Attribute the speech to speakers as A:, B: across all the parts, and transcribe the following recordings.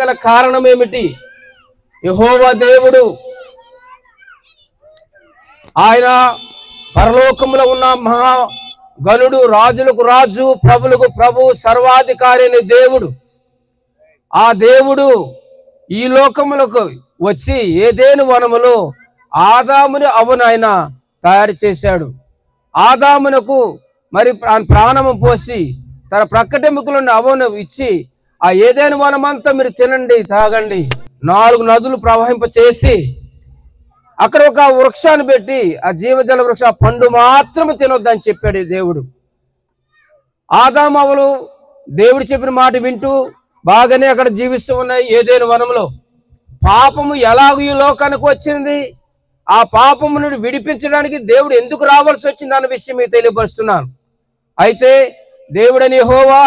A: గల కారణం ఏమిటి? యెహోవా దేవుడు ఆయన పరలోకములో ఉన్న మహా గనుడు, రాజులకు రాజు, ప్రభులకు ప్రభు, సర్వాధికారి అయిన దేవుడు. ఆ దేవుడు ఈ లోకములకు వచ్చి ఏదేను వనములో ఆదాముని అవ్వను ఆయన తయారు చేశాడు. ఆదామునకు మరి ప్రాణము పోసి తన ప్రక్కటెముకలను అవ్వను ఇచ్చి ఆ ఏదేను వనమంతా మీరు తినండి, తాగండి, 4 నదులు ప్రవహింప చేసి అక్కడ ఒక వృక్షాన్ని పెట్టి ఆ జీవజల వృక్ష పండు మాత్రమే తినొద్దని చెప్పాడు దేవుడు. ఆదాము అవ్వలు దేవుడు చెప్పిన మాట వింటూ బాగానే అక్కడ జీవిస్తూ ఉన్నాయి ఏదేను వనంలో. పాపము ఎలాగూ ఈ లోకానికి వచ్చింది, ఆ పాపము నుండి విడిపించడానికి దేవుడు ఎందుకు రావాల్సి వచ్చింది అన్న విషయం మీకు తెలియపరుస్తున్నాను. అయితే దేవుడని యెహోవా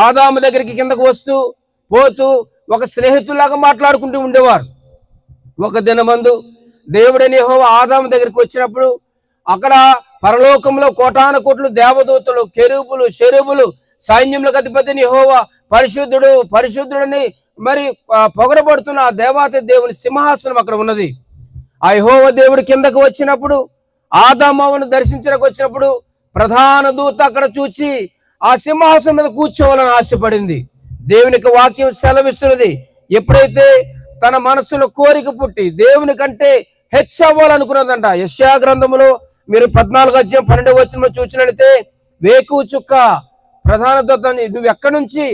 A: ఆదాము దగ్గరికి కిందకు వస్తూ పోతూ ఒక స్నేహితులాగా మాట్లాడుకుంటూ ఉండేవారు. ఒక దినమందు దేవుడని యెహోవా ఆదాము దగ్గరికి వచ్చినప్పుడు అక్కడ పరలోకంలో కోటాను కోట్లు దేవదూతలు, కెరూబులు, షెరూబులు, సైన్యములకు అధిపతిని యెహోవా పరిశుద్ధుడు పరిశుద్ధుడని మరి పొగరబడుతున్న ఆ దేవాతి దేవుని సింహాసనం అక్కడ ఉన్నది. ఆ యెహోవా దేవుడు కిందకు వచ్చినప్పుడు ఆదామును దర్శించడానికి వచ్చినప్పుడు ప్రధాన దూత అక్కడ చూచి ఆ సింహాసనం మీద కూర్చోవాలని ఆశపడింది. దేవునికి వాక్యం సెలవిస్తున్నది, ఎప్పుడైతే తన మనసులో కోరిక పుట్టి దేవుని కంటే హెచ్చవ్వాలనుకున్నదంట. యెషయా గ్రంథములో మీరు 14:12 చూసినట్లయితే, వేకు చుక్క ప్రధాన దూత నువ్వు ఎక్కడి నుంచి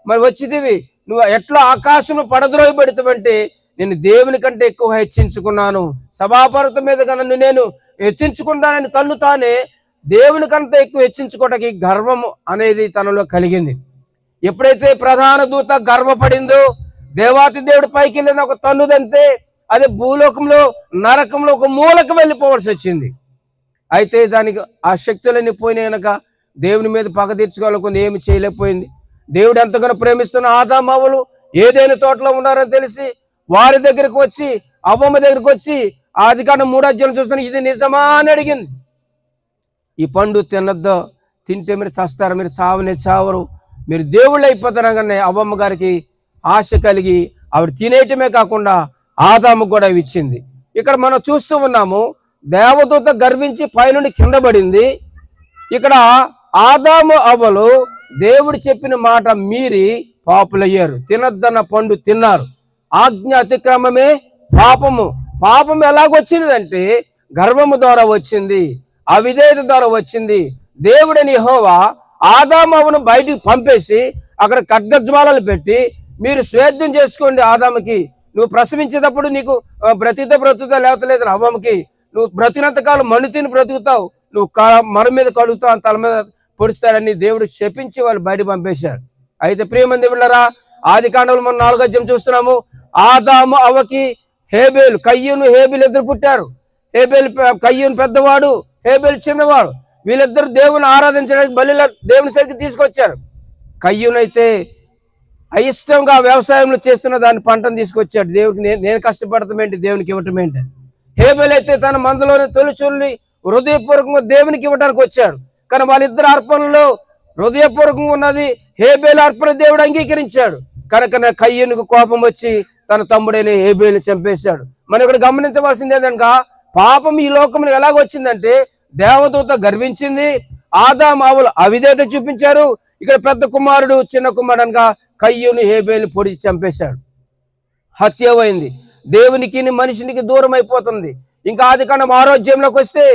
A: మరి వచ్చిదివి, నువ్వు ఎట్లా ఆకాశం పడద్రోయబెడతావంటే నేను దేవుని కంటే ఎక్కువ హెచ్చించుకున్నాను, సభాపర్వతం మీద నన్ను నేను హెచ్చించుకుంటానని తన్ను తానే దేవుని కంటే ఎక్కువ హెచ్చించుకోవడానికి గర్వము అనేది తనలో కలిగింది. ఎప్పుడైతే ప్రధాన దూత గర్వపడిందో దేవాతి దేవుడు పైకి వెళ్ళిన ఒక తన్నుదంతే అదే భూలోకంలో నరకంలో ఒక మూలకు వెళ్ళిపోవాల్సి వచ్చింది. అయితే దానికి ఆ శక్తులన్నీ పోయినా కనుక దేవుని మీద పగ తీర్చుకోవాలనుకుంది, ఏమి చేయలేకపోయింది. దేవుడు ఎంతగానో ప్రేమిస్తున్న ఆదాము అవ్వలు ఏదైనా తోటలో ఉన్నారని తెలిసి వారి దగ్గరికి వచ్చి అవ్వమ్మ దగ్గరికి వచ్చి ఆదికాండం 3 చూస్తున్నా, ఇది నిజమా అని అడిగింది. ఈ పండు తినద్దు, తింటే మీరు చస్తారు, మీరు చావనే చావరు, మీరు దేవుళ్ళు అయిపోతారు అనగానే అవ్వమ్మ గారికి ఆశ కలిగి ఆవిడ తినేయటమే కాకుండా ఆదాము కూడా ఇచ్చింది. ఇక్కడ మనం చూస్తూ ఉన్నాము, దేవదూత గర్వించి పైనుండి కింద పడింది. ఇక్కడ ఆదాము అవ్వలు దేవుడు చెప్పిన మాట మీరి పాపులయ్యారు, తినద్దన్న పండు తిన్నారు. ఆజ్ఞ అతిక్రమమే పాపము. పాపం ఎలాగొచ్చిందంటే గర్వము ద్వారా వచ్చింది, అవిధేయత ద్వారా వచ్చింది. దేవుడని యెహోవా ఆదాము అవ్వను బయటికి పంపేసి అక్కడ ఖడ్గజ్వాలలు పెట్టి మీరు స్వేద్యం చేసుకోండి, ఆదాముకి నువ్వు ప్రసవించేటప్పుడు నీకు బ్రతుకుతా లేవతలేదు, అవ్వమ్మకి నువ్వు బ్రతినంతకాలం మన్ను తిని బ్రతుకుతావు, నువ్వు మన మీద కడుగుతావు, తల మీద పొడుస్తాడని దేవుడు శపించి వాళ్ళు బయట పంపేశారు. అయితే ప్రియమంది బిడ్డలారా, ఆదికాండంలో మనం 4 చూస్తున్నాము, ఆదాము అవ్వకి హేబేలు, కయ్యూను హేబేలు ఇద్దరు పుట్టారు. కయ్యూను పెద్దవాడు, హేబేలు చిన్నవాడు. వీళ్ళిద్దరు దేవుని ఆరాధించడానికి బలిలా దేవుని సరికి తీసుకొచ్చారు. కయ్యూనైతే అయిష్టంగా వ్యవసాయంలో చేస్తున్న దాని పంటను తీసుకొచ్చాడు. దేవుడికి నేను కష్టపడతామేంటి, దేవునికి ఇవ్వటం ఏంటి. హేబేలు అయితే తన మందలోని తొలిచూరుని హృదయపూర్వకంగా దేవునికి ఇవ్వడానికి వచ్చాడు. కానీ వాళ్ళిద్దరు అర్పణలో హృదయపూర్వకంగా ఉన్నది హేబేలు అర్పణ దేవుడు అంగీకరించాడు. కనుక కయ్యూనుకు కోపం వచ్చి తన తమ్ముడైన హేబేలుని చంపేశాడు. మనం ఇక్కడ గమనించవలసింది ఏంటనక, పాపం ఈ లోకంలో ఎలాగొచ్చిందంటే దేవదూత గర్వించింది, ఆదాము అవ్వలు అవిధేయత చూపించారు. ఇక్కడ పెద్ద కుమారుడు చిన్న కుమారుడు అనగా కయ్యూను హేబేలుని పొడిచి చంపేశాడు. హత్య అయింది, దేవునికి మనిషినికి దూరం అయిపోతుంది. ఇంకా ఆదికాండం 6 వస్తే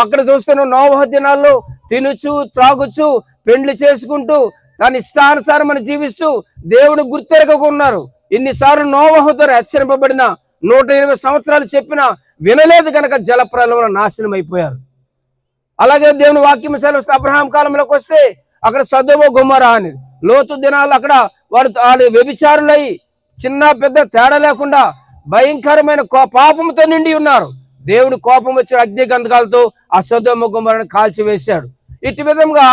A: అక్కడ చూస్తున్న నోవహ దినాల్లో తినుచు త్రాగుచు పెండ్లి చేసుకుంటూ దాని ఇష్టానుసారం మనం జీవిస్తూ దేవుడు గుర్తెరగకుండా ఉన్నారు. ఇన్నిసార్లు నోవహుతో హెచ్చరింపబడిన 120 సంవత్సరాలు చెప్పినా వినలేదు కనుక జలప్రలయంలో నాశనం అయిపోయారు. అలాగే దేవుని వాక్యం సెలవు అబ్రహాం కాలంలోకి వస్తే అక్కడ సదొమ గొమొర్రా అని, లోతు దినాలు అక్కడ వాడు వ్యభిచారులై చిన్న పెద్ద తేడా లేకుండా భయంకరమైన పాపంతో నిండి ఉన్నారు. దేవుడు కోపం వచ్చిన అగ్ని గంధకాలతో ఆ సదొమ గొమొర్రాను కాల్చివేశాడు. ఇటు విధంగా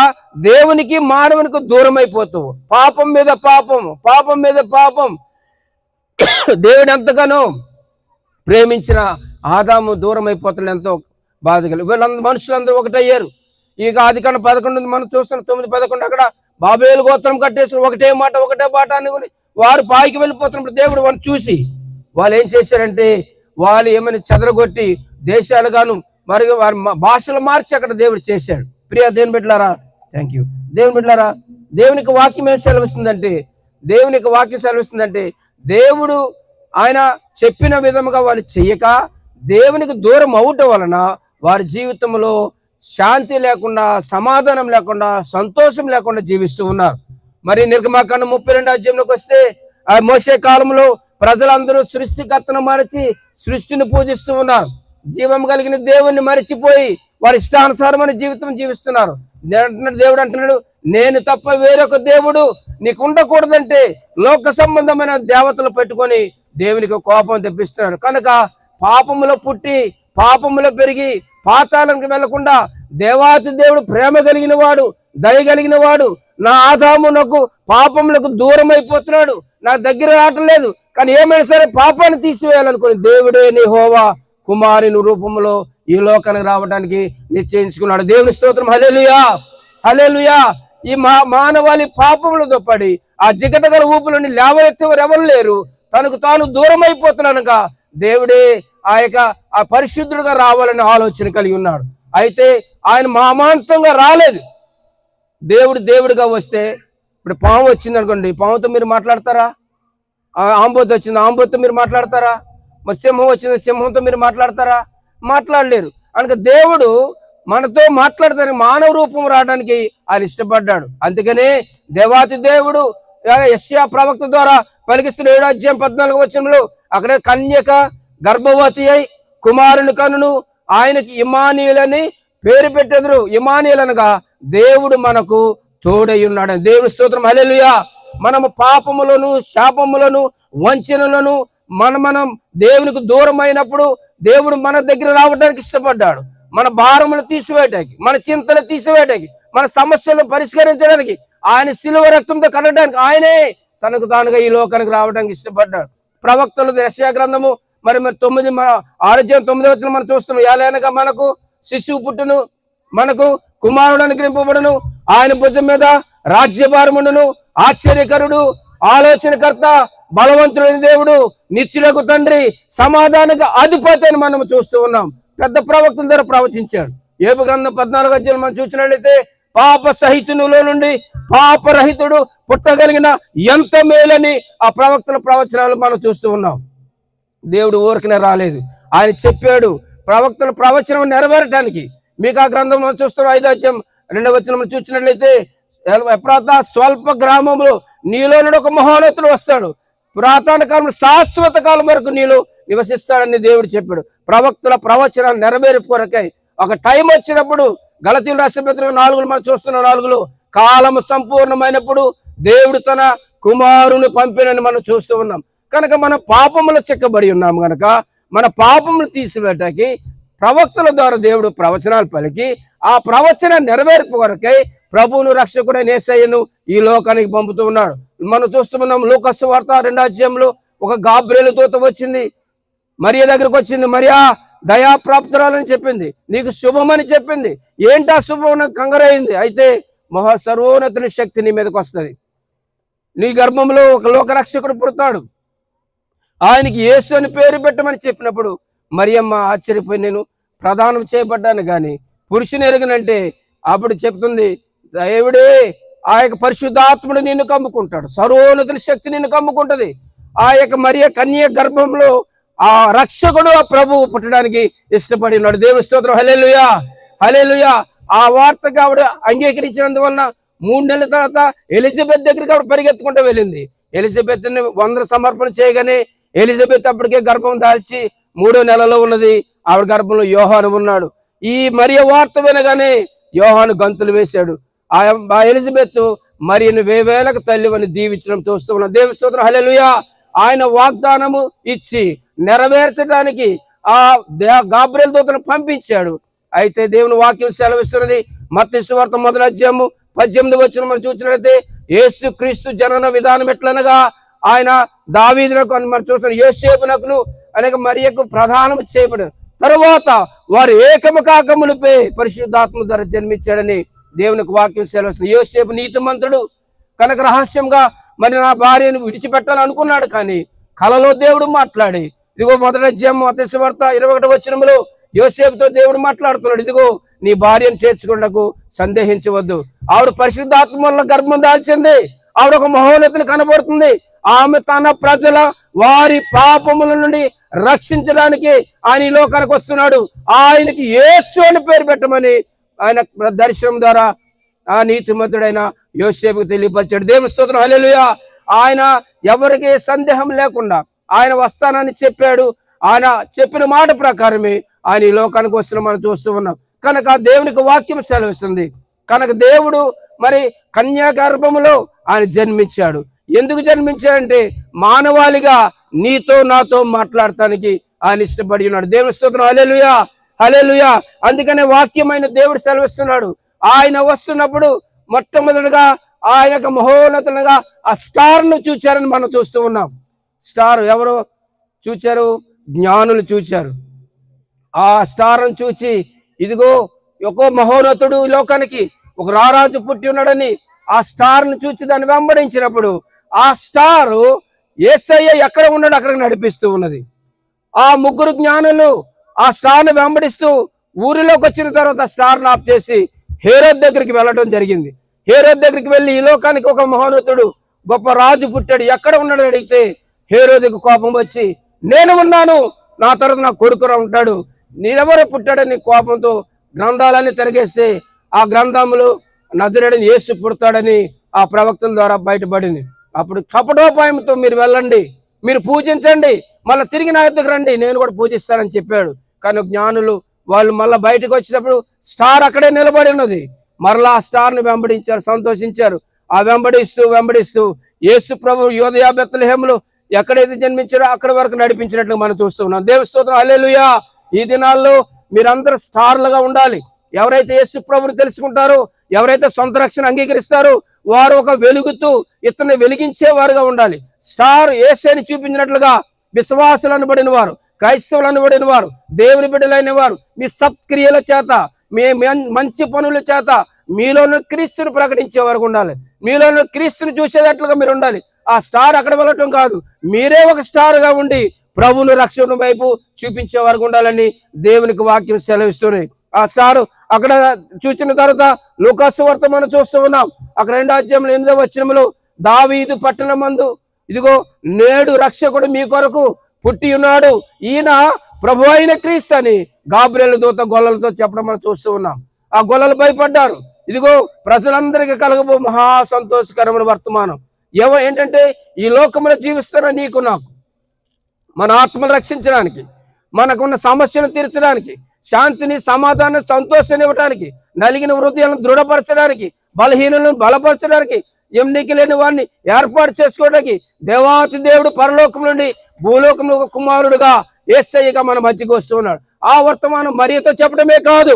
A: దేవునికి మానవునికి దూరం అయిపోతూ పాపం మీద పాపం, పాపం మీద పాపం, దేవుడు ఎంతగానో ప్రేమించిన ఆదాము దూరం అయిపోతాడు. ఎంతో బాధ కలిగి వీళ్ళందరూ మనుషులందరూ ఒకటయ్యారు. ఇక ఆదికాండం 11 మనం చూస్తున్నాం 9-11 అక్కడ బాబేలు గోత్రం కట్టేసి ఒకటే మాట ఒకటే పాట అనుకుని వారు పాయికి వెళ్ళిపోతున్నప్పుడు దేవుడు వాళ్ళని చూసి వాళ్ళు ఏం చేశారంటే వాళ్ళు ఏమైనా చెదరగొట్టి దేశాలుగాను మరి వారి భాషలు మార్చి అక్కడ దేవుడు చేశాడు. ప్రియ దేవుని బిడ్డలారా, థ్యాంక్ యూ. దేవుని బిడ్డలారా, దేవునికి వాక్యం ఏం సెలవిస్తుందంటే దేవుడు ఆయన చెప్పిన విధముగా వాళ్ళు చెయ్యక దేవునికి దూరం అవటం వలన వారి జీవితంలో శాంతి లేకుండా, సమాధానం లేకుండా, సంతోషం లేకుండా జీవిస్తూ ఉన్నారు. మరి నిర్గమాకాండం 32వ అధ్యాయంలోకి వస్తే ఆ మోషే కాలంలో ప్రజలందరూ సృష్టికర్తను మరచి సృష్టిని పూజిస్తూ ఉన్నారు. జీవం కలిగిన దేవుణ్ణి మరిచిపోయి వారి ఇష్టానుసారమైన జీవితం జీవిస్తున్నారు. దేవుడు అంటున్నాడు, నేను తప్ప వేరొక దేవుడు నీకు ఉండకూడదంటే లోక సంబంధమైన దేవతలు పెట్టుకొని దేవునికి కోపం తెప్పిస్తున్నారు. కనుక పాపములో పుట్టి పాపములో పెరిగి పాతాళానికి వెళ్లకుండా దేవాతి దేవుడు ప్రేమ కలిగిన వాడు, దయ కలిగిన వాడు, నా ఆదాము నాకు పాపములకు దూరం అయిపోతున్నాడు, నా దగ్గర రావట్లేదు, కానీ ఏమైనా సరే పాపాన్ని తీసివేయాలనుకుని దేవుడే యెహోవా కుమారుని రూపంలో ఈ లోకానికి రావడానికి నిశ్చయించుకున్నాడు. దేవుని స్తోత్రం. హల్లెలూయా, హల్లెలూయా. ఈ మానవాళి పాపములతో పడి ఆ జిగటగల ఊపులని లేవనెత్తేవారు ఎవరు లేరు. తనకు తాను దూరం అయిపోతున్నానుగా దేవుడే ఆ పరిశుద్ధుడుగా రావాలని ఆలోచన కలిగి ఉన్నాడు. అయితే ఆయన మామాంతంగా రాలేదు. దేవుడిగా వస్తే ఇప్పుడు పాము వచ్చింది అనుకోండి, పాముతో మీరు మాట్లాడతారా? ఆంబోతు వచ్చింది, ఆంబోతుతో మీరు మాట్లాడతారా? మరి సింహం వచ్చింది, సింహంతో మీరు మాట్లాడతారా? మాట్లాడలేరు. అందుకే దేవుడు మనతో మాట్లాడతానికి మానవ రూపం రావడానికి ఆయన ఇష్టపడ్డాడు. అందుకనే దేవాతి దేవుడు యెషయా ప్రవక్త ద్వారా పలికిస్తున్న 7వ అధ్యాయం 14వ వచనంలో అక్కడ కన్యక గర్భవతి అయి కుమారుని కనును, ఆయనకి ఇమానీయులని పేరు పెట్టెదరు. ఇమానీయులు అనగా దేవుడు మనకు తోడై ఉన్నాడు. దేవుని స్తోత్రం. హల్లెలూయా. మనము పాపములను, శాపములను, వంచనలను మనం దేవునికి దూరం అయినప్పుడు దేవుడు మన దగ్గర రావడానికి ఇష్టపడ్డాడు. మన భారములు తీసివేయడానికి, మన చింతలు తీసివేయడానికి, మన సమస్యలను పరిష్కరించడానికి, ఆయన శిలువ రక్తంతో కడగడానికి ఆయనే తనకు తానుగా ఈ లోకానికి రావడానికి ఇష్టపడ్డాడు. ప్రవక్తలు యెషయా గ్రంథము మరి 6:9 వచనం మనం చూస్తున్నాం. ఎలాగనగా మనకు శిశువు పుట్టును, మనకు కుమారుడు అనుగ్రహింపబడును, ఆయన భుజం మీద రాజ్యభారముండును, ఆశ్చర్యకరుడు, ఆలోచనకర్త, బలవంతుడైన దేవుడు, నిత్యులకు తండ్రి, సమాధానక అధిపతి అని మనం చూస్తూ ఉన్నాం. పెద్ద ప్రవక్తల ద్వారా ప్రవచించాడు. యోబు గ్రంథం 14వ అధ్యాయం మనం చూసినట్లయితే పాప సహితునిలో నుండి పాపరహితుడు పుట్టగలిగిన ఎంత మేలని ఆ ప్రవక్తల ప్రవచనాలు మనం చూస్తూ ఉన్నాం. దేవుడు ఊరికనే రాలేదు, ఆయన చెప్పాడు ప్రవక్తల ప్రవచనం నెరవేరటానికి. మీకు ఆ గ్రంథం మనం చూస్తున్నాం 5వ అధ్యాయం 2వ వచనం చూసినట్లయితే ఎఫ్రాతా స్వల్ప గ్రామంలో నీలో నుండి ఒక మహోన్నతుడు వస్తాడు, పురాతన కాలం శాశ్వత కాలం వరకు నీలో నివసిస్తాడని దేవుడు చెప్పాడు. ప్రవక్తల ప్రవచనం నెరవేర్పు కొరకై ఒక టైం వచ్చినప్పుడు గలతీయులు రాసిన పత్రిక 4 మనం చూస్తున్నాం. 4లో కాలం సంపూర్ణమైనప్పుడు దేవుడు తన కుమారుని పంపినని మనం చూస్తూ ఉన్నాం. కనుక మన పాపములు చిక్కబడి ఉన్నాము కనుక మన పాపములు తీసివేయటానికి ప్రవక్తల ద్వారా దేవుడు ప్రవచనాలు పలికి ఆ ప్రవచన నెరవేర్పు కొరకై ప్రభువును రక్షకుడైన యేసయ్యను ఈ లోకానికి పంపుతూ ఉన్నాడు. మనం చూస్తున్నాం లూకా సువార్త 2వ అధ్యాయంలో ఒక గాబ్రియేలు దూత వచ్చింది, మరియ దగ్గరకు వచ్చింది. మరియా దయాప్రాప్తురాలని చెప్పింది, నీకు శుభమని చెప్పింది. ఏంటా శుభం? కంగారైంది. అయితే సర్వోన్నతుని శక్తి నీ మీదకి వస్తుంది, నీ గర్భంలో ఒక లోకరక్షకుడు పుడతాడు, ఆయనకి యేసు అని పేరు పెట్టమని చెప్పినప్పుడు మరియమ్మ ఆశ్చర్యపోయి నేను ప్రదానం చేయబడ్డాను కానీ పురుషుని ఎరుగనంటే అప్పుడు చెప్తుంది, దేవుడే ఆ యొక్క పరిశుద్ధాత్ముడు నిన్ను కమ్ముకుంటాడు, సర్వోన్నతుని శక్తి నిన్ను కమ్ముకుంటది. ఆ యొక్క మరియ కన్య గర్భంలో ఆ రక్షకుడు ఆ ప్రభువు పుట్టడానికి ఇష్టపడి ఉన్నాడు. దేవుని స్తోత్రం. హల్లెలూయా, హల్లెలూయా. ఆ వార్తకి ఆవిడ అంగీకరించినందువలన 3 నెలల తర్వాత ఎలిజబెత్ దగ్గరికి ఆవిడ పరిగెత్తుకుంటూ వెళ్ళింది. ఎలిజబెత్ని 100 సమర్పణ చేయగానే ఎలిజబెత్ అప్పటికే గర్భం దాల్చి 3వ నెలలో ఉన్నది. ఆవిడ గర్భంలో యోహాను ఉన్నాడు. ఈ మరియ వార్త వినగానే యోహాను గంతులు వేశాడు. ఆ ఎలిజబెత్ మరియను వేవేలకు తల్లివని దీవించడం చూస్తూ ఉన్నాం. దేవుని స్తోత్రం. హల్లెలూయా. ఆయన వాగ్దానము ఇచ్చి నెరవేర్చడానికి ఆ గాబ్రియేలు దూతను పంపించాడు. అయితే దేవుని వాక్యం సెలవిస్తున్నది మత్తయి సువార్త 1వ అధ్యాయము 18వ వచనం మనం చూసినట్లయితే యేసు క్రీస్తు జనన విధానం ఎట్లనగా ఆయన దావీదునకు మనం చూస్తున్నాం యోసేపునకును అనేక మరియకు ప్రధానం చేయబడి తరువాత వారు ఏకము కాకమునిపై పరిశుద్ధాత్మ ద్వారా జన్మించాడని దేవునికి వాక్యం సెలవిస్తుంది. యోసేపు నీతిమంతుడు కనుక రహస్యంగా మరి నా భార్యను విడిచిపెట్టాలని అనుకున్నాడు. కానీ కలలో దేవుడు మాట్లాడి, ఇదిగో మొదటి అధ్యాయం మత్తయి వార్త 21వ వచనంలో యోసేపుతో దేవుడు మాట్లాడుతున్నాడు, ఇదిగో నీ భార్యను చేర్చుకున్నకు సందేహించవద్దు. ఆవిడ పరిశుద్ధాత్మ వల్ల గర్భం దాల్చింది. ఆవిడ ఒక మహోన్నతిని కనబడుతుంది. ఆమె తన ప్రజల వారి పాపముల నుండి రక్షించడానికి ఆయన ఈ లోకానికి వస్తున్నాడు. ఆయనకి యేసు అని పేరు పెట్టమని ఆయన దర్శనం ద్వారా ఆ నీతిమంతుడైన యోసేపుకు తెలియపరిచాడు. దేవుని స్తోత్రం, హల్లెలూయా. ఆయన ఎవరికి సందేహం లేకుండా ఆయన వస్తానని చెప్పాడు. ఆయన చెప్పిన మాట ప్రకారమే ఆయన ఈ లోకానికి వస్తున్న మనం చూస్తూ ఉన్నాం. కనుక దేవునికి వాక్యం సెలవిస్తుంది. కనుక దేవుడు మరి కన్యా గర్భములో ఆయన జన్మించాడు. ఎందుకు జన్మించాడంటే మానవాళిగా నీతో నాతో మాట్లాడటానికి ఆయన ఇష్టపడి ఉన్నాడు. దేవుని స్తోత్రం, హల్లెలూయా, హల్లెలూయా. అందుకనే వాక్యమైన దేవుడు సెలవిస్తున్నాడు. ఆయన వస్తున్నప్పుడు మొట్టమొదటిగా ఆయన మహోన్నతంగా ఆ స్టార్ను చూచారని మనం చూస్తూ ఉన్నాం. స్టార్ ఎవరు చూచారు? జ్ఞానులు చూచారు. ఆ స్టార్ను చూచి, ఇదిగో ఒక మహోన్నతుడు లోకానికి ఒక రారాజు పుట్టి ఉన్నాడని ఆ స్టార్ను చూచి దాన్ని వెంబడించినప్పుడు ఆ స్టారు యేసయ్య ఎక్కడ ఉన్నాడు అక్కడికి నడిపిస్తూ ఉన్నది. ఆ ముగ్గురు జ్ఞానులు ఆ స్టార్ను వెంబడిస్తూ ఊరిలోకి వచ్చిన తర్వాత స్టార్ను ఆఫ్ చేసి హేరోద్ దగ్గరికి వెళ్ళడం జరిగింది. హేరోద్ దగ్గరికి వెళ్ళి, ఈ లోకానికి ఒక మహోన్నతుడు గొప్ప రాజు పుట్టాడు, ఎక్కడ ఉన్నాడు అడిగితే హేరోదుకు కోపం వచ్చి, నేను ఉన్నాను, నా తర్వాత నా కొడుకు ఉంటాడు, నీరెవరు పుట్టాడని కోపంతో గ్రంథాలన్నీ తిరగేస్తే ఆ గ్రంథములు నజరేయుడైన యేసు పుడతాడని ఆ ప్రవక్తల ద్వారా బయటపడింది. అప్పుడు కపటోపాయంతో మీరు వెళ్ళండి, మీరు పూజించండి, మళ్ళీ తిరిగి నా దగ్గర రండి, నేను కూడా పూజిస్తానని చెప్పాడు. కానీ జ్ఞానులు వాళ్ళు మళ్ళీ బయటకు వచ్చినప్పుడు స్టార్ అక్కడే నిలబడి ఉన్నది. మరలా ఆ స్టార్ని వెంబడించారు, సంతోషించారు. ఆ వెంబడిస్తూ యేసు ప్రభు యోదయ బెత్లెహేములో ఎక్కడైతే జన్మించారో అక్కడి వరకు నడిపించినట్లు మనం చూస్తూ ఉన్నాం. దేవుని స్తోత్రం, హల్లెలూయా. ఈ దినాల్లో మీరందరూ స్టార్లుగా ఉండాలి. ఎవరైతే యేసు ప్రభుని తెలుసుకుంటారో, ఎవరైతే సొంత రక్షణ అంగీకరిస్తారో వారు ఒక వెలుగుతూ ఇతన్ని వెలిగించే వారుగా ఉండాలి. స్టార్ యేసుని చూపించినట్లుగా విశ్వాసులు అనబడిన వారు, క్రైస్తవులు అనబడిన వారు, దేవుని బిడ్డలైన వారు మీ సత్క్రియల చేత, మీ మంచి పనుల చేత మీలోని క్రీస్తుని ప్రకటించే వరకు ఉండాలి. మీలోని క్రీస్తుని చూసేటట్లుగా మీరు ఉండాలి. ఆ స్టార్ అక్కడ వెళ్ళటం కాదు, మీరే ఒక స్టార్గా ఉండి ప్రభువును రక్షణ వైపు చూపించే వరకు ఉండాలని దేవునికి వాక్యం సెలవిస్తుంది. ఆ స్టార్ అక్కడ చూసిన తర్వాత లూకాసు వార్త మనం చూస్తూ ఉన్నాం. అక్కడ 2వ అధ్యాయం 8వ వచనంలో దావీదు పట్టణమందు ఇదిగో నేడు రక్షకుడు మీ కొరకు పుట్టి ఉన్నాడు, ఈయన ప్రభు అయిన క్రీస్తు అని గాబ్రియేలు దూత గొల్లలతో చెప్పడం మనం చూస్తూ ఉన్నాం. ఆ గొల్లలు భయపడ్డారు. ఇదిగో ప్రజలందరికీ కలగబో మహా సంతోషకరమైన వర్తమానం ఏంటంటే, ఈ లోకంలో జీవిస్తున్న నీకు నాకు మన ఆత్మను రక్షించడానికి, మనకున్న సమస్యను తీర్చడానికి, శాంతిని, సమాధానం, సంతోషాన్ని ఇవ్వడానికి, నలిగిన హృదయాలను దృఢపరచడానికి, బలహీనులను బలపరచడానికి, ఎన్నిక లేని వారిని ఏర్పాటు చేసుకోవడానికి దేవాతి దేవుడు పరలోకం నుండి భూలోకంలో ఒక కుమారుడుగా యేసయ్యగా మన మధ్యకి వస్తూ ఉన్నాడు. ఆ వర్తమానం మరియతో చెప్పడమే కాదు,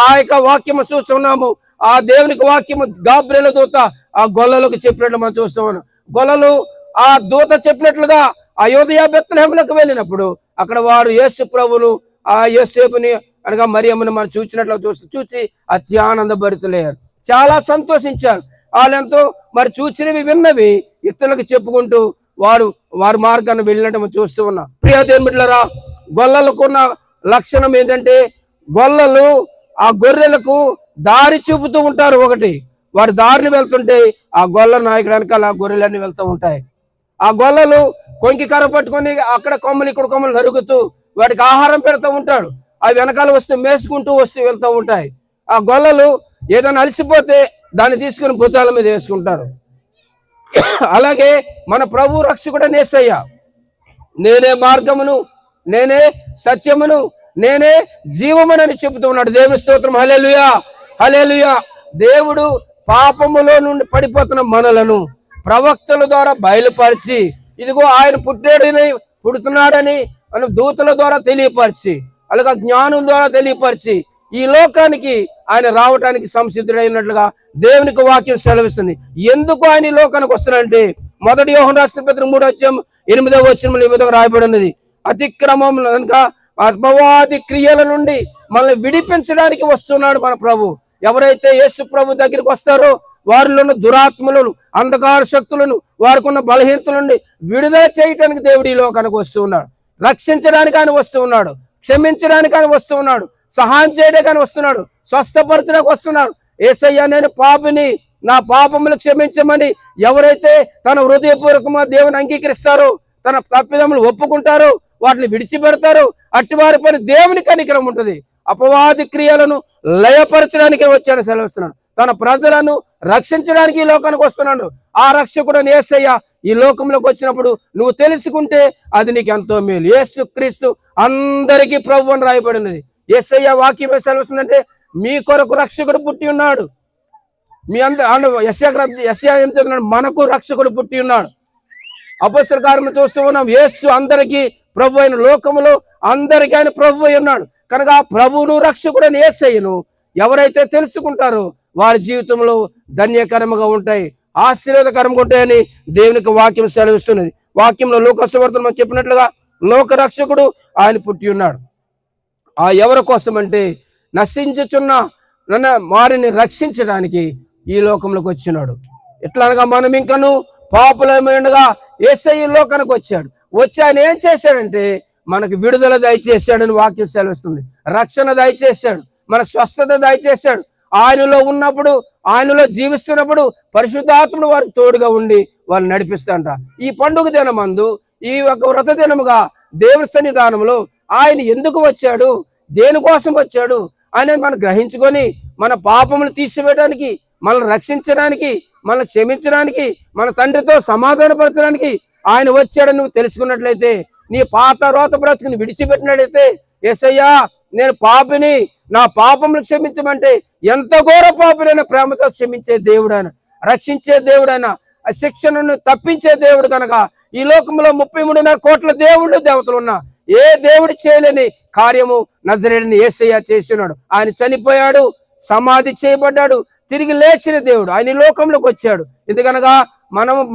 A: ఆ యొక్క వాక్యము చూస్తున్నాము. ఆ దేవునికి వాక్యము గాబ్రియేలు దూత ఆ గొల్లలకు చెప్పినట్లు మనం చూస్తూ ఉన్నాం. గొల్లలు ఆ దూత చెప్పినట్లుగా అయోధ్య బెత్లెహేములకు వెళ్ళినప్పుడు అక్కడ వారు యేసు ప్రభును ఆ యోసేపుని అనగా మరియమ్మను మనం చూసి అత్యానంద భరితులయ్యారు, చాలా సంతోషించారు. వాళ్ళెంతో మరి చూసినవి విన్నవి ఇతరులకు చెప్పుకుంటూ వారి మార్గాన్ని వెళ్ళినట్టు మనం చూస్తూ ఉన్నాం. ప్రియ దేవుని బిడ్డలారా, గొల్లలకున్న లక్షణం ఏంటంటే, గొల్లలు ఆ గొర్రెలకు దారి చూపుతూ ఉంటారు. ఒకటి, వారి దారిని వెళ్తుంటే ఆ గొల్ల నాయకుడు వెనకాల ఆ గొర్రెలన్నీ వెళ్తూ ఉంటాయి. ఆ గొల్లలు కొంకి కర్ర పట్టుకొని అక్కడ కొమ్మలు ఇక్కడ కొమ్మలు నరుగుతూ వాటికి ఆహారం పెడుతూ ఉంటాడు. అవి వెనకాల వస్తూ మేసుకుంటూ వెళ్తూ ఉంటాయి. ఆ గొల్లలు ఏదైనా అలసిపోతే దాన్ని తీసుకుని భుజాల మీద వేసుకుంటారు. అలాగే మన ప్రభు రక్షకుడు యేసయ్య, నేనే మార్గమును, నేనే సత్యమును, నేనే జీవమునని చెబుతూ ఉన్నాడు. దేవుని స్తోత్రం, హల్లెలూయా, హల్లెలూయా. దేవుడు పాపములో నుండి పడిపోతున్న మనలను ప్రవక్తల ద్వారా బయలుపరిచి, ఇదిగో ఆయన పుడుతున్నాడని మనం దూతల ద్వారా తెలియపరిచి, అలాగే జ్ఞానం ద్వారా తెలియపరిచి ఈ లోకానికి ఆయన రావటానికి సంసిద్ధుడైనట్లుగా దేవునికి వాక్యం సెలవిస్తుంది. ఎందుకు ఆయన ఈ లోకానికి వస్తున్నాడంటే, మొదటి యోహాను రాసిన పత్రిక 3వ అధ్యాయం 8వ వచనంలో ఈ విధంగా రాయబడి ఉన్నది, అతిక్రమం కనుక అపవాది క్రియల నుండి మనల్ని విడిపించడానికి వస్తున్నాడు మన ప్రభు. ఎవరైతే యేసు ప్రభు దగ్గరికి వస్తారో వారిలో ఉన్న దురాత్మలను, అంధకార శక్తులను, వారికి ఉన్న బలహీనతల నుండి విడుదల చేయటానికి దేవుడు ఈ లోకానికి వస్తూ ఉన్నాడు. రక్షించడానికి ఆయన వస్తూ ఉన్నాడు, క్షమించడానికి ఆయన వస్తూ ఉన్నాడు, సహాయం చేయడానికి ఆయన వస్తున్నాడు, స్వస్థపరచడానికి వస్తున్నాడు. యేసయ్యా నేను పాపిని, నా పాపములు క్షమించమని ఎవరైతే తన హృదయపూర్వకంగా దేవుని అంగీకరిస్తారో, తన తప్పిదములు ఒప్పుకుంటారో, వాటిని విడిచిపెడతారు, అట్టి వారి పైన దేవుని కనికరం ఉంటుంది. అపవాది క్రియలను లయపరచడానికి వచ్చాను సెలవిస్తున్నాడు. తన ప్రజలను రక్షించడానికి ఈ లోకానికి వస్తున్నాడు. ఆ రక్షకుడు యేసయ్య ఈ లోకంలోకి వచ్చినప్పుడు నువ్వు తెలుసుకుంటే అది నీకు ఎంతో మేలు. యేసు క్రీస్తు అందరికీ ప్రభువు అని రాయబడినది. యేసయ్య వాక్యం సెలవిస్తుందంటే మీ కొరకు రక్షకుడు పుట్టి ఉన్నాడు. మీ యెషయా ఏం చెప్తున్నాడు? మనకు రక్షకుడు పుట్టి ఉన్నాడు. అపొస్తలుల కార్యములు చూస్తూ ఉన్నాం. యేసు అందరికీ ప్రభు అయిన, లోకములో అందరికీ ఆయన ప్రభు అయి ఉన్నాడు. కనుక ఆ ప్రభువును రక్షకుడైన యేసయ్యను ఎవరైతే తెలుసుకుంటారో వారి జీవితంలో ధన్యకరముగా ఉంటాయి, ఆశీర్వాదకరంగా ఉంటాయని దేవునికి వాక్యం సెలవిస్తున్నది. వాక్యంలో లూకా సువార్తలో మనం చెప్పినట్లుగా లోక రక్షకుడు ఆయన పుట్టి ఉన్నాడు. ఆ ఎవరి కోసం అంటే నశించుచున్న వారిని రక్షించడానికి ఈ లోకంలోకి వచ్చినాడు. ఎట్లా అనగా మనం ఇంకను పాపులమైనగా యేసయ్య లోకానికి వచ్చాడు. వచ్చి ఆయన ఏం చేశాడంటే మనకు విడుదల దయచేశాడని వాక్యం సెలవిస్తుంది. రక్షణ దయచేశాడు, మనకు స్వస్థత దయచేశాడు. ఆయనలో ఉన్నప్పుడు, ఆయనలో జీవిస్తున్నప్పుడు పరిశుద్ధాత్ముడు వారికి తోడుగా ఉండి వాళ్ళని నడిపిస్తాంట. ఈ పండుగ దినమందు, ఈ ఒక వ్రత దినముగా దేవుని సన్నిధానంలో ఆయన ఎందుకు వచ్చాడు, దేనికోసం వచ్చాడు అనేది మనం గ్రహించుకొని మన పాపములు తీసివేయడానికి, మనల్ని రక్షించడానికి, మనల్ని క్షమించడానికి, మన తండ్రితో సమాధానపరచడానికి ఆయన వచ్చాడని నువ్వు తెలుసుకున్నట్లయితే, నీ పాత రోత బ్రతుకుని విడిచిపెట్టినట్లయితే, యేసయ్యా నేను పాపిని, నా పాపములు క్షమించమంటే ఎంత ఘోర పాపినైనా ప్రేమతో క్షమించే దేవుడైనా, రక్షించే దేవుడైనా, ఆ శిక్షణను తప్పించే దేవుడు కనుక ఈ లోకంలో 33.5 కోట్ల దేవుళ్ళు దేవతలు ఉన్నా ఏ దేవుడు చేయలేని కార్యము నజరేయుడైన యేసయ్య చేస్తున్నాడు. ఆయన చనిపోయాడు, సమాధి చేయబడ్డాడు, తిరిగి లేచిన దేవుడు ఆయన ఈ లోకంలోకి వచ్చాడు. ఎందుకనగా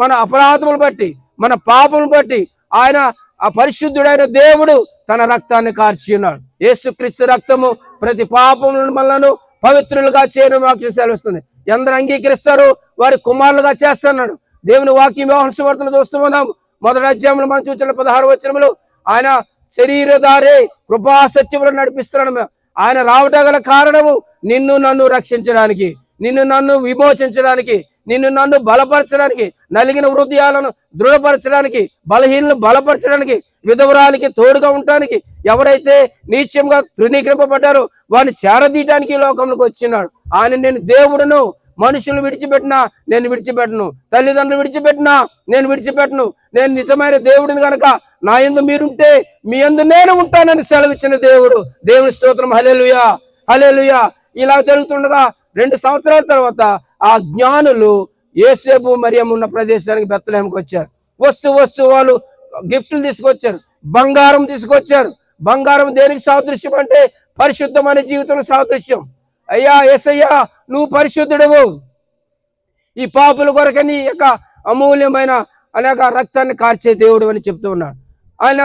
A: మన అపరాధములు బట్టి, మన పాపములు బట్టి ఆయన ఆ పరిశుద్ధుడైన దేవుడు తన రక్తాన్ని కార్చి ఉన్నాడు. యేసుక్రీస్తు రక్తము ప్రతి పాపములను మనలను పవిత్రులుగా చేయడం వాక్యం సెలవిస్తుంది. ఎందరు అంగీకరిస్తారో వారి కుమారులుగా చేస్తున్నాడు. దేవుని వాక్యం యోహాను సువార్తలో చూస్తూ ఉన్నాం. 1వ అధ్యాయంలో మనం చూసిన 16వ వచనంలో ఆయన శరీరధారే కృపా సత్యములను నడిపిస్తున్నాడు. ఆయన రావట గల కారణము నిన్ను నన్ను రక్షించడానికి, నిన్ను నన్ను విమోచించడానికి, నిన్ను నన్ను బలపరచడానికి, నలిగిన హృదయాలను దృఢపరచడానికి, బలహీనలను బలపరచడానికి, విధవరాలికి తోడుగా ఉండటానికి, ఎవరైతే నీచంగా తృణీకరింపబడ్డారో వారిని చేరదీయడానికి ఈ లోకంలోకి వచ్చినాడు. ఆయన నేను దేవుడును, మనుషులు విడిచిపెట్టినా నేను విడిచిపెట్టను, తల్లిదండ్రులు విడిచిపెట్టినా నేను విడిచిపెట్టను, నేను నిజమైన దేవుడిని కనుక నా యందు మీరుంటే మీ యందు నేను ఉంటానని సెలవిచ్చిన దేవుడు. దేవుని స్తోత్రం. హల్లెలూయా, హల్లెలూయా. ఇలా జరుగుతుండగా 2 సంవత్సరాల తర్వాత ఆ జ్ఞానులు యోసేపు మరియమ్మ ఉన్న ప్రదేశానికి బెత్లెహేముకి వచ్చారు. వస్తూ వాళ్ళు గిఫ్ట్లు తీసుకొచ్చారు, బంగారం తీసుకొచ్చారు. బంగారం దేనికి సాదృశ్యం అంటే పరిశుద్ధమైన జీవితం సాదృశ్యం. అయ్యా యేసయ్యా నువ్వు పరిశుద్ధుడవు, ఈ పాపుల కొరకు నీ యొక్క అమూల్యమైన అనేక రక్తాన్ని కార్చే దేవుడు అని చెప్తూ ఉన్నాడు. ఆయన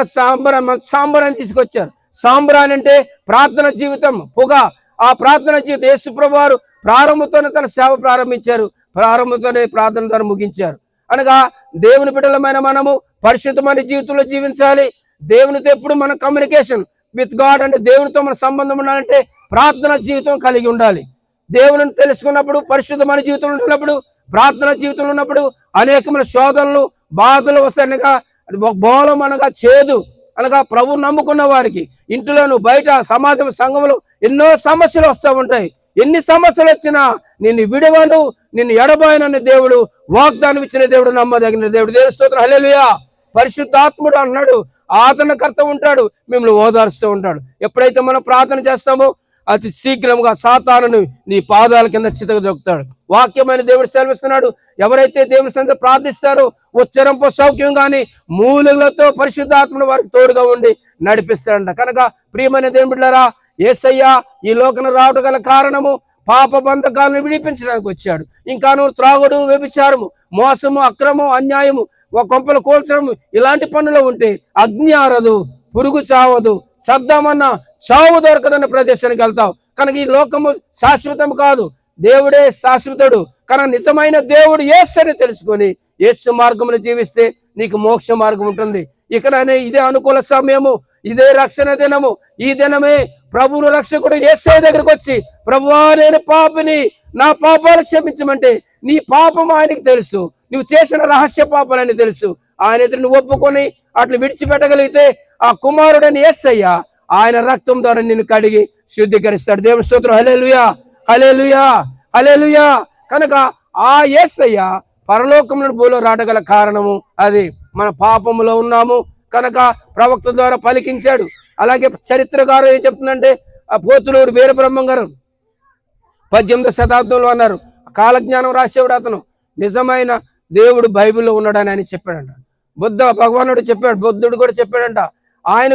A: సాంబ్రాన్ని తీసుకొచ్చారు. సాంబ్రాన్ అంటే ప్రార్థన జీవితం, పొగ. ఆ ప్రార్థన జీవితం యేసు ప్రభువారు ప్రారంభంతోనే తన సేవ ప్రారంభించారు, ప్రారంభంతోనే ప్రార్థన ద్వారా ముగించారు. అనగా దేవుని బిడ్డలమైన మనము పరిశుద్ధమైన జీవితంలో జీవించాలి. దేవునితో ఎప్పుడు మన కమ్యూనికేషన్ విత్ గాడ్ అంటే దేవునితో మన సంబంధం ఉండాలంటే ప్రార్థన జీవితం కలిగి ఉండాలి. దేవుని తెలుసుకున్నప్పుడు, పరిశుద్ధమైన జీవితంలో ఉన్నప్పుడు, ప్రార్థన జీవితంలో ఉన్నప్పుడు అనేకమైన శోధనలు, బాధలు వస్తాయనగా బోలం అనగా చేదు అనగా ప్రభు నమ్ముకున్న వారికి ఇంటిలోను, బయట, సమాజం, సంఘంలో ఎన్నో సమస్యలు వస్తూ ఉంటాయి. ఎన్ని సమస్యలు వచ్చినా నిన్ను విడవను, నిన్ను ఎడబాయనని దేవుడు వాగ్దానం ఇచ్చిన దేవుడు, నమ్మదగిన దేవుడు. దేవుని స్తోత్రం. హల్లెలూయా. పరిశుద్ధాత్ముడు అన్నాడు, ఆదరణకర్త ఉంటాడు, మిమ్మల్ని ఓదారుస్తూ ఉంటాడు. ఎప్పుడైతే మనం ప్రార్థన చేస్తామో అతి శీఘ్రంగా సాతానును నీ పాదాల కింద చితకదొక్కుతాడు. వాక్యమైన దేవుడు సెలవిస్తున్నాడు, ఎవరైతే దేవుని సన్నిధిలో ప్రార్థిస్తారో ఉచ్చరింపు సౌఖ్యం కానీ మూలులతో పరిశుద్ధాత్మను వారికి తోడుగా ఉండి నడిపిస్తాడంట. కనుక ప్రియమైన దేవుని బిడ్డలారా, యేసయ్య ఈ లోకన రావడం గల కారణము పాప బంధకాలను విడిపించడానికి వచ్చాడు. ఇంకా నువ్వు త్రాగుడు, వ్యభిచారము, మోసము, అక్రమం, అన్యాయము, ఒక కొంపలు కోల్చడము ఇలాంటి పనులు ఉంటే అగ్ని ఆరదు, పురుగు చావదు, శబ్దమన్నా చావు దొరకదన్న ప్రదేశానికి వెళ్తావు. కనుక ఈ లోకము శాశ్వతం కాదు. దేవుడే శాశ్వతుడు. కానీ నిజమైన దేవుడు యేసు అని తెలుసుకొని యేసు మార్గంలో జీవిస్తే నీకు మోక్ష మార్గం ఉంటుంది. ఇకనే ఇదే అనుకూల సమయము, ఇదే రక్షణ దినము. ఈ దినమే ప్రభువును రక్షకుడు యేసే దగ్గరికి వచ్చి, ప్రభువా నేను పాపిని, నా పాపాలు క్షమించమంటే నీ పాపం ఆయనకి తెలుసు, నువ్వు చేసిన రహస్య పాపాలని తెలుసు. ఆయన ఎదురు నువ్వు ఒప్పుకొని అట్లా విడిచిపెట్టగలిగితే ఆ కుమారుడని యేసయ్య ఆయన రక్తం ద్వారా నిన్ను కడిగి శుద్ధీకరిస్తాడు. దేవుని స్తోత్రం. హల్లెలూయా, హల్లెలూయా, హల్లెలూయా. కనుక ఆ యేసయ్య పరలోకంలో భూలో రాటగల కారణము అది మన పాపములో ఉన్నాము కనుక ప్రవక్త ద్వారా పలికించాడు. అలాగే చరిత్రకారు ఏం చెప్తుందంటే, ఆ పోతులూరు వీరబ్రహ్మం గారు 18వ శతాబ్దంలో అన్నారు, కాలజ్ఞానం రాసేవాడు అతను, నిజమైన దేవుడు బైబిల్లో ఉన్నాడని ఆయన చెప్పాడంట. భగవానుడు చెప్పాడు, బుద్ధుడు కూడా చెప్పాడంట. ఆయన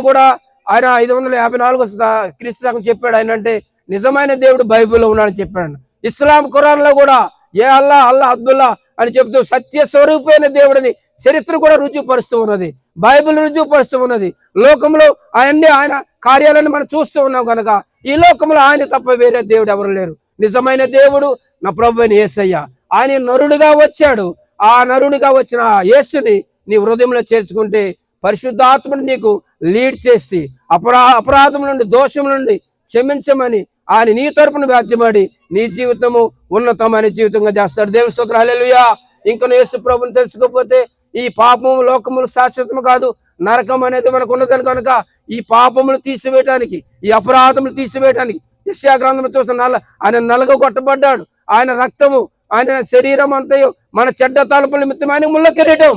A: 554 క్రీస్తు శకం చెప్పాడు. ఆయన అంటే నిజమైన దేవుడు బైబిల్లో ఉన్నాడని చెప్పాడు. ఇస్లాం ఖురాన్లో కూడా ఏ అల్లా అబ్దుల్లా అని చెప్తూ సత్య స్వరూపమైన దేవుడిని చరిత్ర కూడా రుజువుపరుస్తూ ఉన్నది, బైబిల్ రుజువుపరుస్తూ ఉన్నది. లోకంలో ఆయన కార్యాలను మనం చూస్తూ ఉన్నాం కనుక ఈ లోకంలో ఆయన తప్ప వేరే దేవుడు ఎవరు లేరు. నిజమైన దేవుడు నా ప్రభువైన యేసయ్య. ఆయన నరుడుగా వచ్చాడు. ఆ నరుడిగా వచ్చిన యేసుని నీ హృదయంలో చేర్చుకుంటే పరిశుద్ధాత్మను నీకు లీడ్ చేసి అపరాధం నుండి, దోషం నుండి క్షమించమని ఆయన నీ తరపున వ్యాజ్యమాడి నీ జీవితము ఉన్నతమైన జీవితంగా చేస్తాడు. దేవుని స్తోత్రం. హల్లెలూయా. ఇంకా యేసు ప్రభుని తెలుసుకోకపోతే ఈ పాపము లోకములు శాశ్వతము కాదు, నరకం అనేది మనకు ఉన్నదని కనుక ఈ పాపములు తీసివేయటానికి, ఈ అపరాధములు తీసివేయటానికి యెషయా గ్రంథంలో చూస్తున్న ఆయన నలగొట్టబడ్డాడు. ఆయన రక్తము, ఆయన శరీరం అంతయు మన చెడ్డ తలుపుల నిమిత్తం ఆయన ముళ్ళ కిరీటం,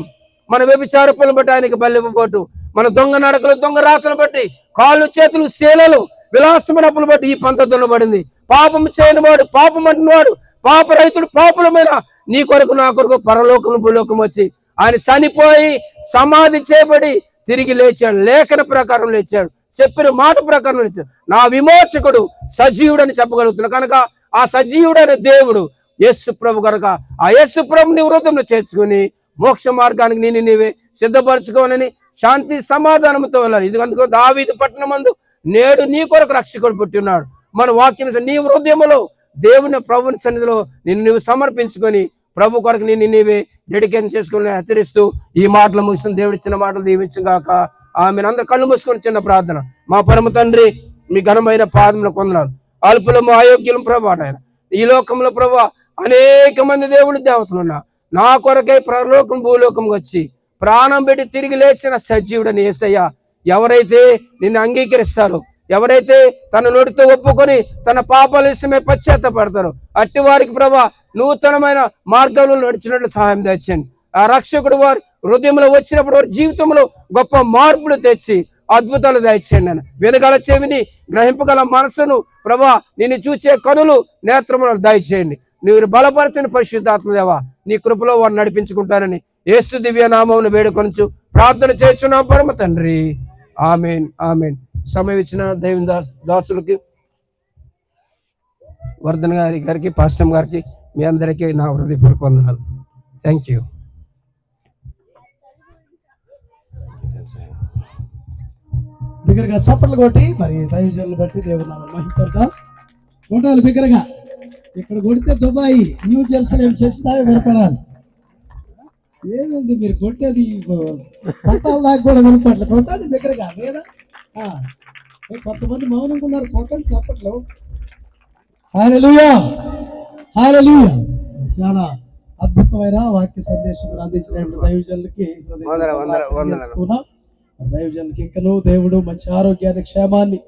A: మన వ్యభిచారపులను బట్టి ఆయనకి బలివ్వబోటు, మన దొంగ నడకలు, దొంగ రాతలు బట్టి కాళ్ళు చేతులు శీలలు విలాసమైనప్పులు బట్టి ఈ పంత దున్నబడింది. పాపం చేయనివాడు, పాపం అంటున్నవాడు, పాపరహితుడు, పాపులమైన నీ కొరకు నా కొరకు పరలోకం భూలోకం వచ్చి ఆయన చనిపోయి సమాధి చేయబడి తిరిగి లేచాడు. లేఖన ప్రకారం లేచాడు, చెప్పిన మాట ప్రకారం లేచాడు. నా విమోచకుడు సజీవుడని చెప్పగలుగుతున్నాడు. కనుక ఆ సజీవుడైన దేవుడు యేసు ప్రభు కనుక ఆ యేసు ప్రభుని హృదయంలో చేర్చుకుని మోక్ష మార్గానికి నేను నీవే సిద్ధపరచుకోనని శాంతి సమాధానంతో వెళ్ళాలి. ఎందుకందుకు దావీదు పట్టణమందు నేడు నీ కొరకు రక్షకుడు పుట్టి ఉన్నాడు. మన వాక్యం నీ హృదయంలో దేవుని ప్రభుని సన్నిధిలో నిన్ను నీవు సమర్పించుకొని ప్రభు కొరకు నిన్ను నీవే డెడికేషన్ చేసుకుని హెచ్చరిస్తూ ఈ మాటలు ముగిస్తున్న దేవుడు ఇచ్చిన మాటలు దీవించుగాక. ఆమెను అందరూ కళ్ళు మూసుకొని చిన్న ప్రార్థన. మా పరమ తండ్రి, మీ ఘనమైన పాదములు కొందనాలు. అల్పులము అయోగ్యులం ప్రభు ఆయన ఈ లోకంలో ప్రభు అనేక మంది దేవుడి దేవతలు ఉన్నా నా కొరకై పరలోకం భూలోకం వచ్చి ప్రాణం పెట్టి తిరిగి లేచిన సజీవుడని యేసయ్య. ఎవరైతే నిన్ను అంగీకరిస్తారో, ఎవరైతే తన నోటితో ఒప్పుకొని తన పాపాల విషయమే పశ్చాత్తపడతారో అట్టి వారికి ప్రభా నూతనమైన మార్గంలో నడిచినట్లు సహాయం తెచ్చండి. ఆ రక్షకుడు వారి హృదయంలో వచ్చినప్పుడు వారి జీవితంలో గొప్ప మార్పులు తెచ్చి అద్భుతాలు దయచేయండి. అని వినగల చెవిని, గ్రహింపగల మనసును ప్రభా, నిన్ను చూచే కనులు, నేత్రములను దయచేయండి. మీరు బలపరచని పరిశుద్ధాత్మదేవా, నీ కృపలో వారు నడిపించుకుంటారని యేసు దివ్య నామమును వేడుకొనుచు ప్రార్థన చేస్తున్నాం పరమ తండ్రి. Amen, amen. సమయం ఇచ్చిన దైవ దాసులకి, వర్ధన్ గారికి, పాస్టమ్ గారికి, మీ అందరికీ నా హృదయపూర్వక వందనాలు. Thank you.
B: బిగ్గరగా చప్పట్లు కొట్టి మరి దైవజనులు బట్టి దేవుడు మహిమపడతాం. కొట్టాలి బిగ్గరగా. ఇక్కడ కొడితే దుబాయ్, న్యూ జెరూసలేం చేస్తాయో వినపడాలి. ఏదండి మీరు కొట్టేది పట్టాల దాకా కూడా వినపడలే. కొట్టాలి బిగ్గరగా లేదా? కొంతమంది మౌనంగా ఉన్నారు, కొట్టండి చప్పట్లు. హల్లెలూయా, హల్లెలూయా. చాలా అద్భుతమైన వాక్య సందేశం అందించిన దైవజనులకి దైవజనులకి ఇంకనూ దేవుడు మంచి ఆరోగ్యాన్ని, క్షేమాన్ని,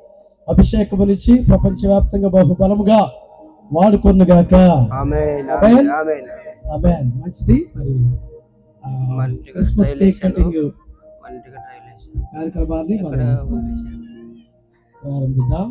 B: అభిషేకమునిచ్చి ప్రపంచవ్యాప్తంగా బహుబలముగా వాడుకొనుగాక. మంచిది. మరి క్రిస్మస్ కేక్ కటింగ్ కార్యక్రమాన్ని మనం ప్రారంభిద్దాం.